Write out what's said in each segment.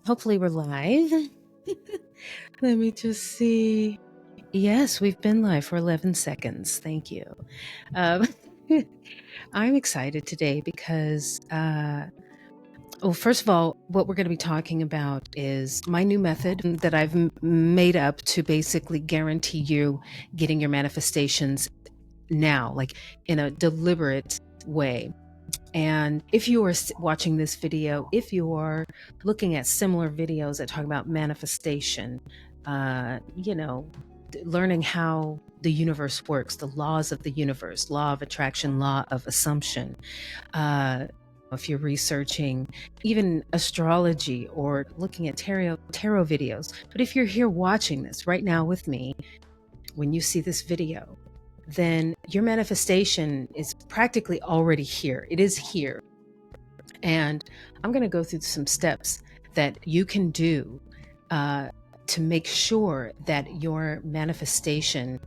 Hopefully we're live. Let me just see. Yes, we've been live for 11 seconds. Thank you. Um, I'm excited today because, well, first of all, what we're going to be talking about is my new method that I've made up to basically guarantee you getting your manifestations now, like in a deliberate way. And if you are watching this video, if you are looking at similar videos that talk about manifestation, learning how the universe works, the laws of the universe, law of attraction, law of assumption. If you're researching even astrology or looking at tarot videos, but if you're here watching this right now with me, when you see this video, then your manifestation is practically already here. It is here. And I'm going to go through some steps that you can do to make sure that your manifestation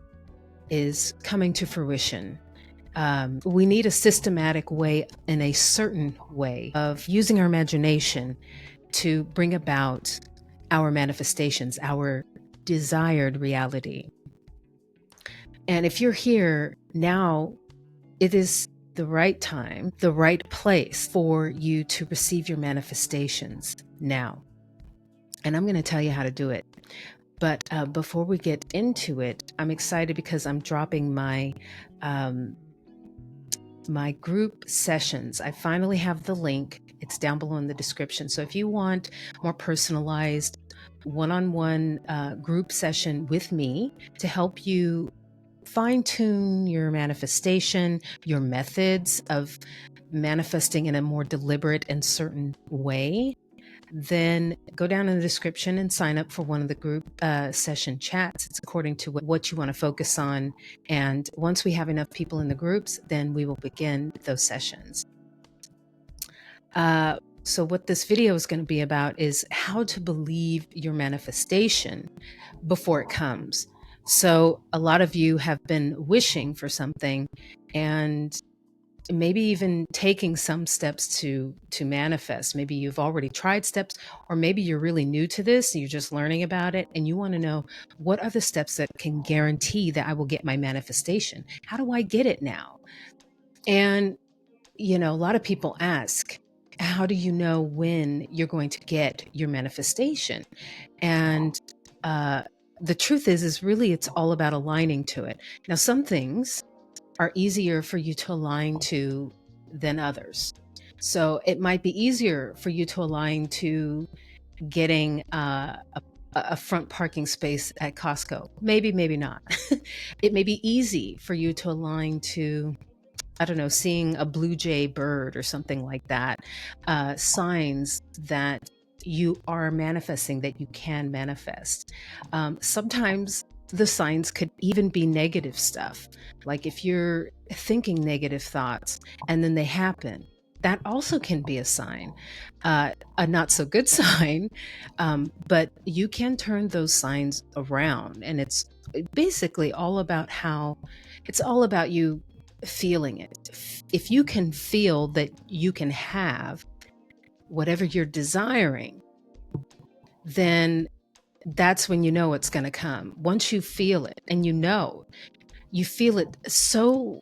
is coming to fruition. We need a systematic way, in a certain way, of using our imagination to bring about our manifestations, our desired reality. And if you're here now, it is the right time, the right place for you to receive your manifestations now. And I'm going to tell you how to do it. But before we get into it, I'm excited because I'm dropping my my group sessions. I finally have the link. It's down below in the description. So if you want more personalized one-on-one group session with me to help you fine-tune your manifestation, your methods of manifesting in a more deliberate and certain way, then go down in the description and sign up for one of the group session chats. It's according to what you want to focus on. And once we have enough people in the groups, then we will begin those sessions. So what this video is going to be about is how to believe your manifestation before it comes. So a lot of you have been wishing for something and maybe even taking some steps to manifest. Maybe you've already tried steps, or maybe you're really new to this and you're just learning about it and you want to know, what are the steps that can guarantee that I will get my manifestation? How do I get it now? And, a lot of people ask, how do you know when you're going to get your manifestation? And the truth is really it's all about aligning to it. Now, some things are easier for you to align to than others. So it might be easier for you to align to getting a front parking space at Costco. Maybe not. It may be easy for you to align to, I don't know, seeing a blue jay bird or something like that. Signs that you are manifesting, that you can manifest. Sometimes the signs could even be negative stuff. Like if you're thinking negative thoughts and then they happen, that also can be a sign, a not so good sign, but you can turn those signs around. And it's basically all about it's all about you feeling it. If you can feel that you can have whatever you're desiring, then that's when you know it's going to come. Once you feel it, and you feel it so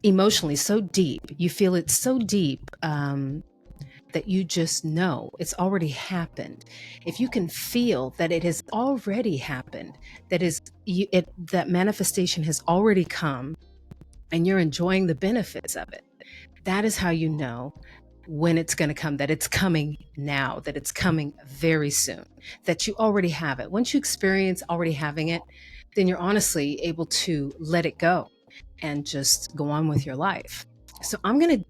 emotionally, so deep, you feel it so deep that you just know it's already happened. If you can feel that it has already happened, that manifestation has already come and you're enjoying the benefits of it, that is how you know when it's going to come, that it's coming now, that it's coming very soon, that you already have it. Once you experience already having it, then you're honestly able to let it go and just go on with your life. So I mentioned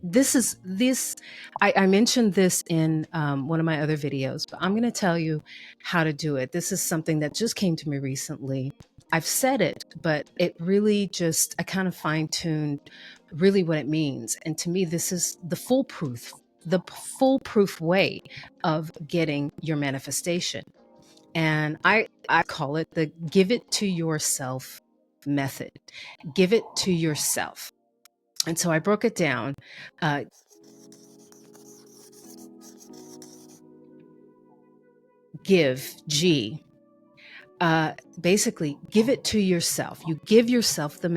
this in one of my other videos, but I'm going to tell you how to do it. This is something that just came to me recently. I've said it, but it really just, I kind of fine-tuned really what it means. And to me, this is the foolproof way of getting your manifestation. And I call it the give it to yourself method. Give it to yourself. And so I broke it down. give, G, basically give it to yourself. You give yourself the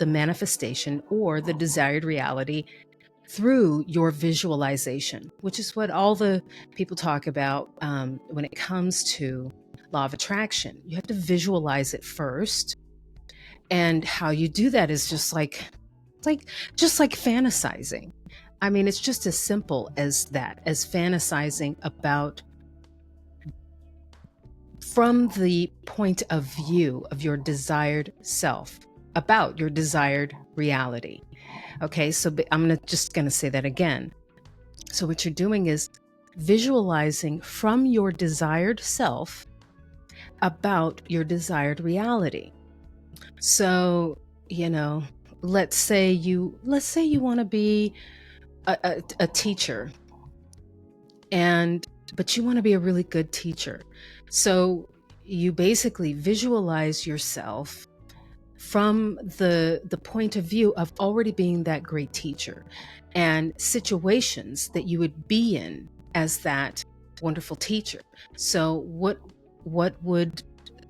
manifestation or the desired reality through your visualization, which is what all the people talk about when it comes to law of attraction. You have to visualize it first. And how you do that is just like fantasizing. I mean, it's just as simple as that, as fantasizing about from the point of view of your desired self, about your desired reality. Okay, so I'm just going to say that again. So what you're doing is visualizing from your desired self about your desired reality. So, let's say you want to be a teacher, but you want to be a really good teacher. So you basically visualize yourself from the point of view of already being that great teacher, and situations that you would be in as that wonderful teacher. So what would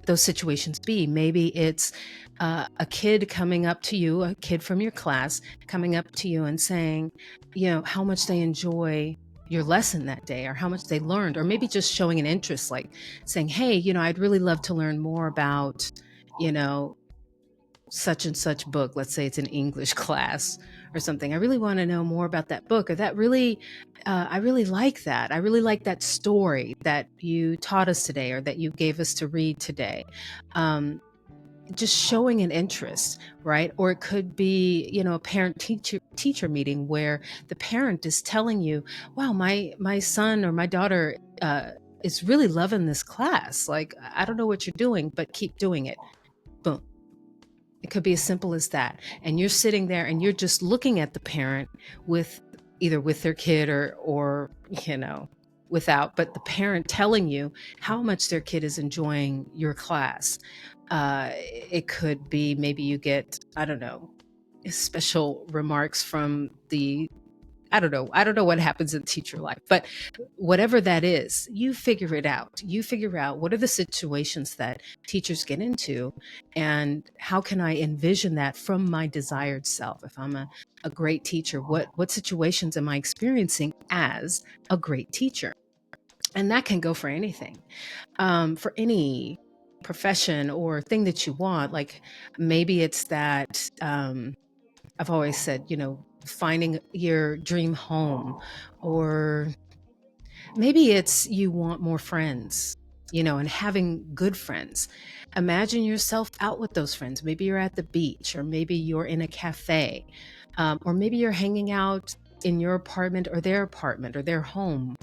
those situations be? Maybe it's a kid coming up to you, a kid from your class coming up to you and saying, how much they enjoy your lesson that day, or how much they learned, or maybe just showing an interest, like saying, hey, I'd really love to learn more about, such and such book. Let's say it's an English class or something. I really want to know more about that book, or that really, I really like that. I really like that story that you taught us today, or that you gave us to read today. Just showing an interest, right? Or it could be, a parent teacher meeting where the parent is telling you, wow, my son or my daughter is really loving this class. Like, I don't know what you're doing, but keep doing it. Boom. It could be as simple as that. And you're sitting there and you're just looking at the parent either with their kid or without, but the parent telling you how much their kid is enjoying your class. It could be maybe you get, I don't know, special remarks from I don't know what happens in teacher life, but whatever that is, you figure it out. You figure out what are the situations that teachers get into, and how can I envision that from my desired self? If I'm a great teacher, what situations am I experiencing as a great teacher? And that can go for anything, for any profession or thing that you want. Like maybe it's that, I've always said, finding your dream home, or maybe it's you want more friends, and having good friends. Imagine yourself out with those friends. Maybe you're at the beach, or maybe you're in a cafe, or maybe you're hanging out in your apartment or their home.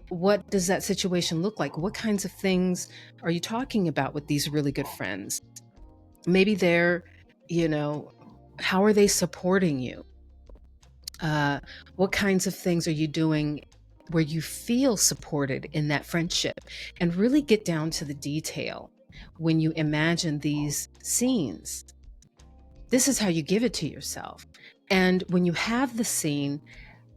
What does that situation look like? What kinds of things are you talking about with these really good friends? Maybe they're, how are they supporting you? What kinds of things are you doing where you feel supported in that friendship? And really get down to the detail when you imagine these scenes. This is how you give it to yourself. And when you have the scene,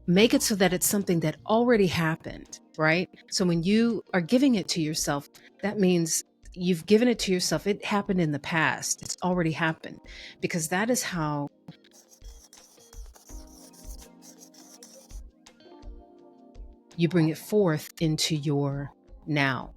make it so that it's something that already happened, right? So when you are giving it to yourself, that means you've given it to yourself. It happened in the past. It's already happened, because that is how you bring it forth into your now.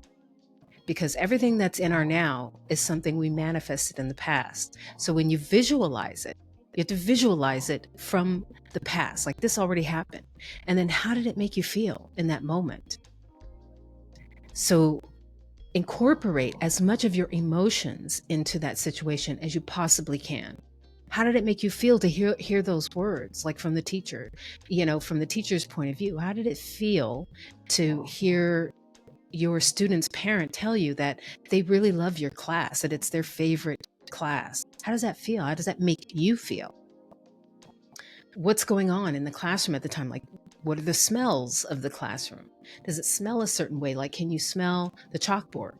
Because everything that's in our now is something we manifested in the past. So when you visualize it, you have to visualize it from the past, like this already happened. And then how did it make you feel in that moment? So incorporate as much of your emotions into that situation as you possibly can. How did it make you feel to hear those words, like from the teacher, from the teacher's point of view? How did it feel to hear your student's parent tell you that they really love your class, that it's their favorite class? How does that feel? How does that make you feel? What's going on in the classroom at the time? Like, what are the smells of the classroom? Does it smell a certain way? Like, can you smell the chalkboard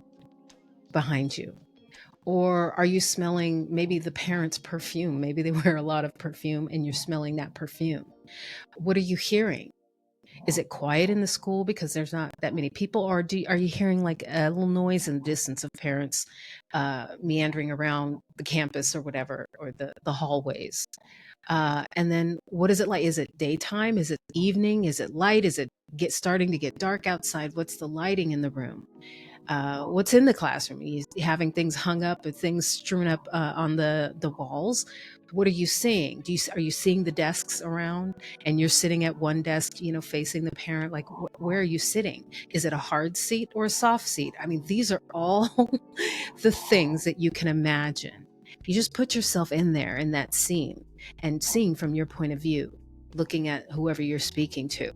behind you? Or are you smelling maybe the parents' perfume? Maybe they wear a lot of perfume and you're smelling that perfume. What are you hearing? Is it quiet in the school because there's not that many people, or are you hearing like a little noise in the distance of parents meandering around the campus or whatever, or the hallways? And then what is it like? Is it daytime? Is it evening? Is it light? Is it starting to get dark outside? What's the lighting in the room? What's in the classroom? Are you having things hung up or things strewn up on the walls? What are you seeing? Are you seeing the desks around, and you're sitting at one desk, facing the parent? Like, where are you sitting? Is it a hard seat or a soft seat? I mean, these are all the things that you can imagine. You just put yourself in there in that scene and seeing from your point of view, looking at whoever you're speaking to.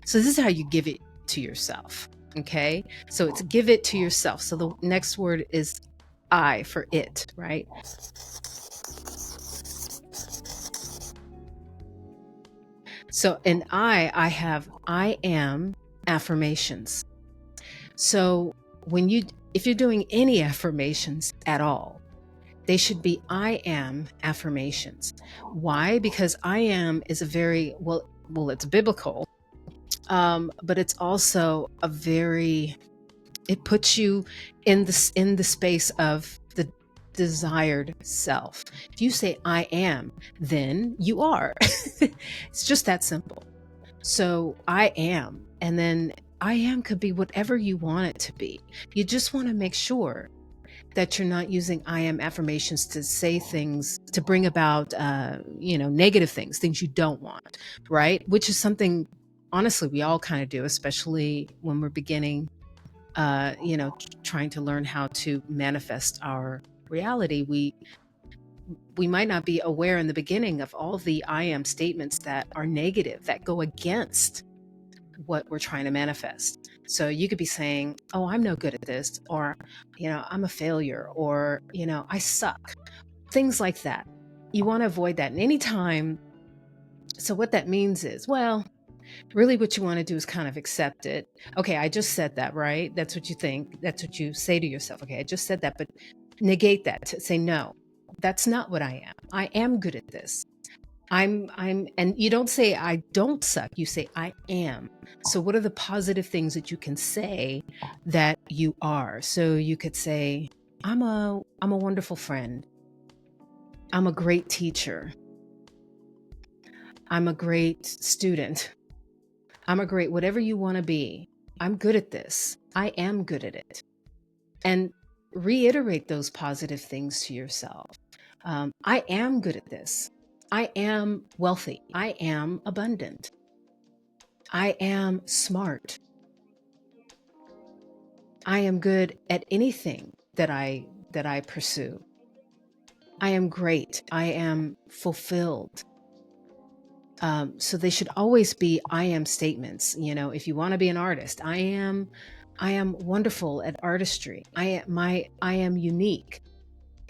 So this is how you give it to yourself. Okay, so it's give it to yourself. So the next word is I for it, right? So in I have I am affirmations. So if you're doing any affirmations at all, they should be I am affirmations. Why? Because I am is a very, well, it's biblical, but it's also it puts you in the space of the desired self. If you say I am, then you are. It's just that simple. So I am, and then I am could be whatever you want it to be. You just want to make sure that you're not using I am affirmations to say things, to bring about, negative things you don't want, right? Which is something, honestly, we all kind of do, especially when we're beginning, trying to learn how to manifest our reality. We might not be aware in the beginning of all the I am statements that are negative, that go against what we're trying to manifest. So you could be saying, oh, I'm no good at this, or, I'm a failure, or, I suck. Things like that. You want to avoid that. And anytime. So what that means is, well, really what you want to do is kind of accept it. Okay, I just said that, right? That's what you think. That's what you say to yourself. Okay, I just said that, but negate that. Say, no, that's not what I am. I am good at this. And you don't say I don't suck, you say I am. So what are the positive things that you can say that you are? So you could say, I'm a wonderful friend. I'm a great teacher. I'm a great student. I'm a great whatever you want to be. I'm good at this. I am good at it. And reiterate those positive things to yourself. I am good at this. I am wealthy. I am abundant. I am smart. I am good at anything that I pursue. I am great. I am fulfilled. So they should always be I am statements. If you want to be an artist, I am wonderful at artistry. I am unique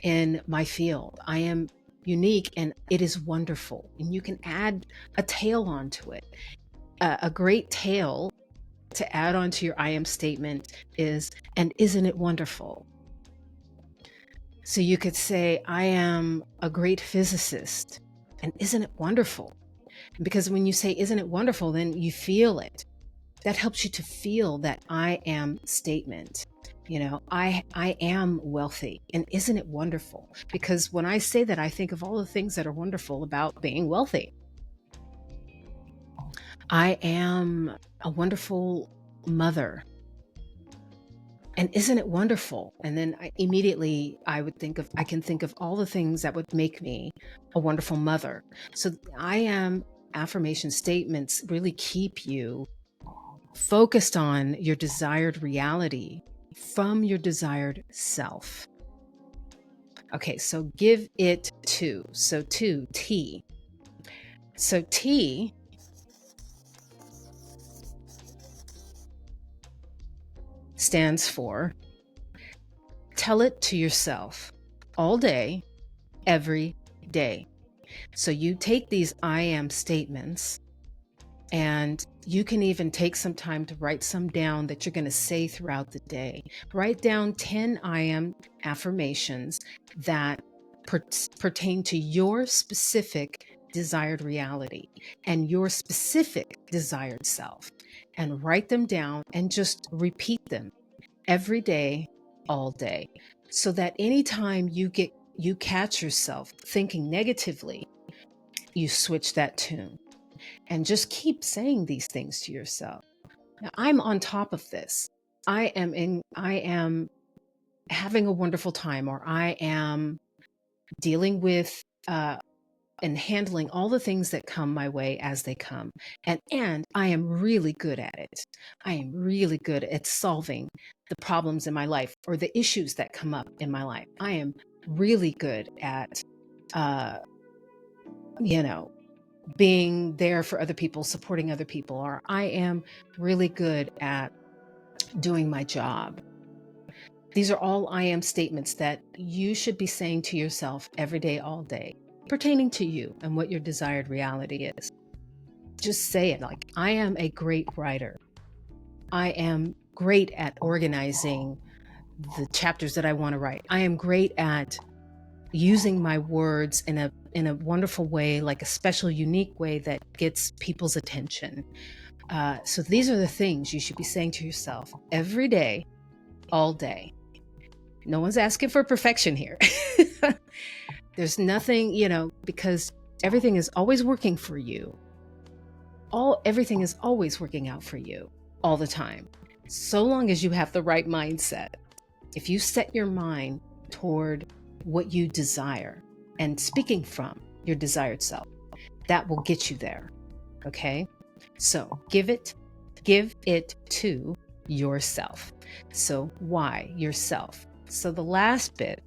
in my field. I am unique and it is wonderful. And you can add a tail onto it. A great tail to add onto your I am statement is, and isn't it wonderful? So you could say, I am a great physicist, and isn't it wonderful? Because when you say, isn't it wonderful, then you feel it. That helps you to feel that I am statement. I am wealthy, and isn't it wonderful? Because when I say that, I think of all the things that are wonderful about being wealthy. I am a wonderful mother, and isn't it wonderful? And then I can think of all the things that would make me a wonderful mother. So I am affirmation statements really keep you focused on your desired reality from your desired self. Okay, so give it to. So to, T. So T stands for tell it to yourself all day, every day. So you take these I am statements, and you can even take some time to write some down that you're going to say throughout the day. Write down 10 I am affirmations that pertain to your specific desired reality and your specific desired self, and write them down and just repeat them every day, all day, so that anytime you catch yourself thinking negatively, you switch that tune and just keep saying these things to yourself. Now, I'm on top of this. I am having a wonderful time, or I am dealing with and handling all the things that come my way as they come. And I am really good at it. I am really good at solving the problems in my life or the issues that come up in my life. I am really good at, being there for other people, supporting other people, or I am really good at doing my job. These are all I am statements that you should be saying to yourself every day, all day, pertaining to you and what your desired reality is. Just say it like, I am a great writer. I am great at organizing the chapters that I want to write. I am great at using my words in a wonderful way, like a special, unique way that gets people's attention. So these are the things you should be saying to yourself every day, all day. No one's asking for perfection here. There's nothing, because everything is always working for you. Everything is always working out for you all the time. So long as you have the right mindset. If you set your mind toward what you desire and speaking from your desired self, that will get you there. Okay? So give it to yourself. So why yourself? So the last bit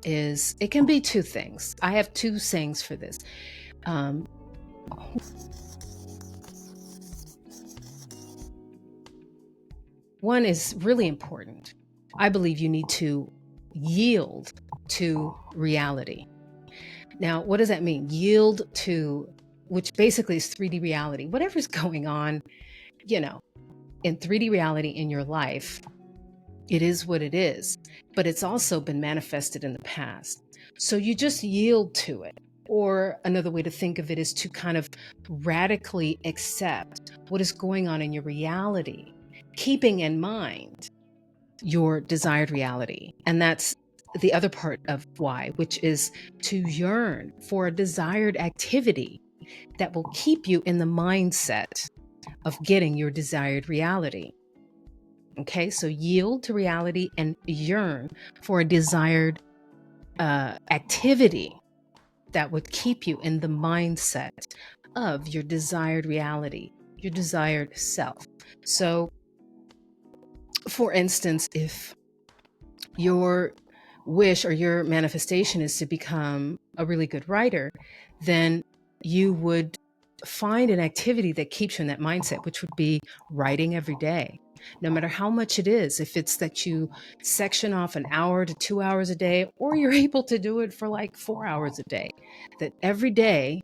is, it can be two things. I have two sayings for this. One is really important. I believe you need to yield to reality. Now, what does that mean? Yield to, which basically is 3D reality. Whatever's going on, in 3D reality in your life, it is what it is, but it's also been manifested in the past. So you just yield to it. Or another way to think of it is to kind of radically accept what is going on in your reality, keeping in mind your desired reality. And that's the other part of why, which is to yearn for a desired activity that will keep you in the mindset of getting your desired reality. Okay, so yield to reality and yearn for a desired activity that would keep you in the mindset of your desired reality, your desired self. So, for instance, if your wish or your manifestation is to become a really good writer, then you would find an activity that keeps you in that mindset, which would be writing every day. No matter how much it is, if it's that you section off an hour to 2 hours a day, or you're able to do it for like 4 hours a day, that every day,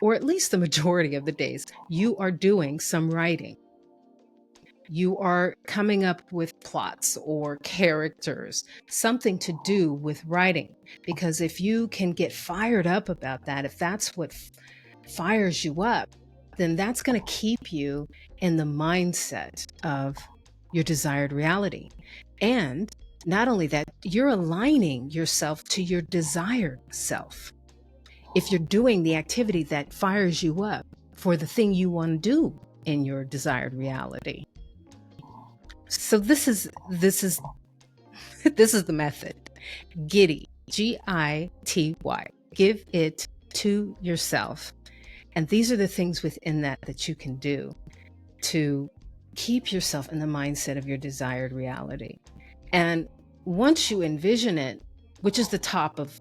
or at least the majority of the days, you are doing some writing. You are coming up with plots or characters, something to do with writing. Because if you can get fired up about that, if that's what fires you up, then that's going to keep you in the mindset of your desired reality. And not only that, you're aligning yourself to your desired self. If you're doing the activity that fires you up for the thing you want to do in your desired reality. So this is the method. Giddy, Gity, give it to yourself. And these are the things within that you can do to keep yourself in the mindset of your desired reality. And once you envision it, which is the top of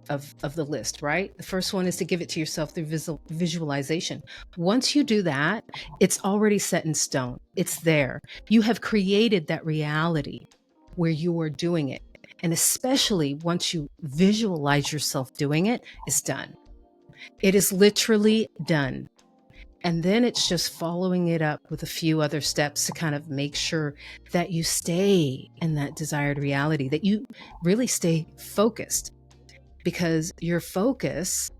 the list, right? The first one is to give it to yourself through visualization. Once you do that, it's already set in stone. It's there. You have created that reality where you are doing it. And especially once you visualize yourself doing it, it's done. It is literally done. And then it's just following it up with a few other steps to kind of make sure that you stay in that desired reality, that you really stay focused, because your focus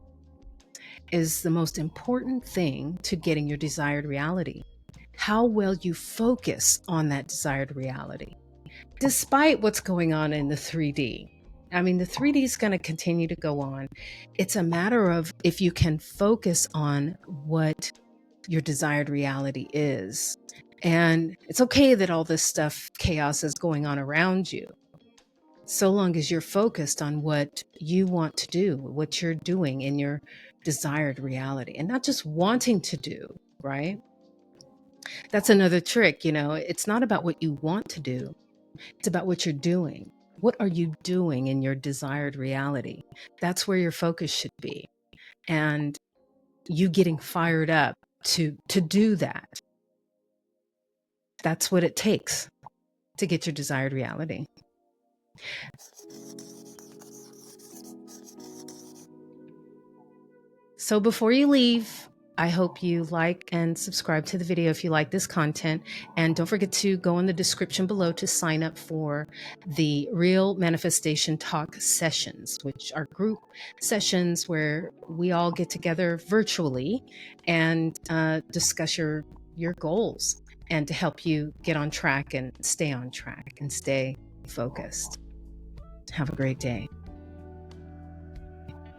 is the most important thing to getting your desired reality. How well you focus on that desired reality, despite what's going on in the 3D. I mean, the 3D is going to continue to go on. It's a matter of if you can focus on what your desired reality is. And it's okay that all this stuff, chaos is going on around you, so long as you're focused on what you want to do, what you're doing in your desired reality, and not just wanting to do, right? That's another trick, it's not about what you want to do, it's about what you're doing. What are you doing in your desired reality? That's where your focus should be. And you getting fired up to do that. That's what it takes to get your desired reality. So before you leave, I hope you like and subscribe to the video if you like this content. And don't forget to go in the description below to sign up for the Real Manifestation Talk sessions, which are group sessions where we all get together virtually and discuss your goals and to help you get on track and stay on track and stay focused. Have a great day.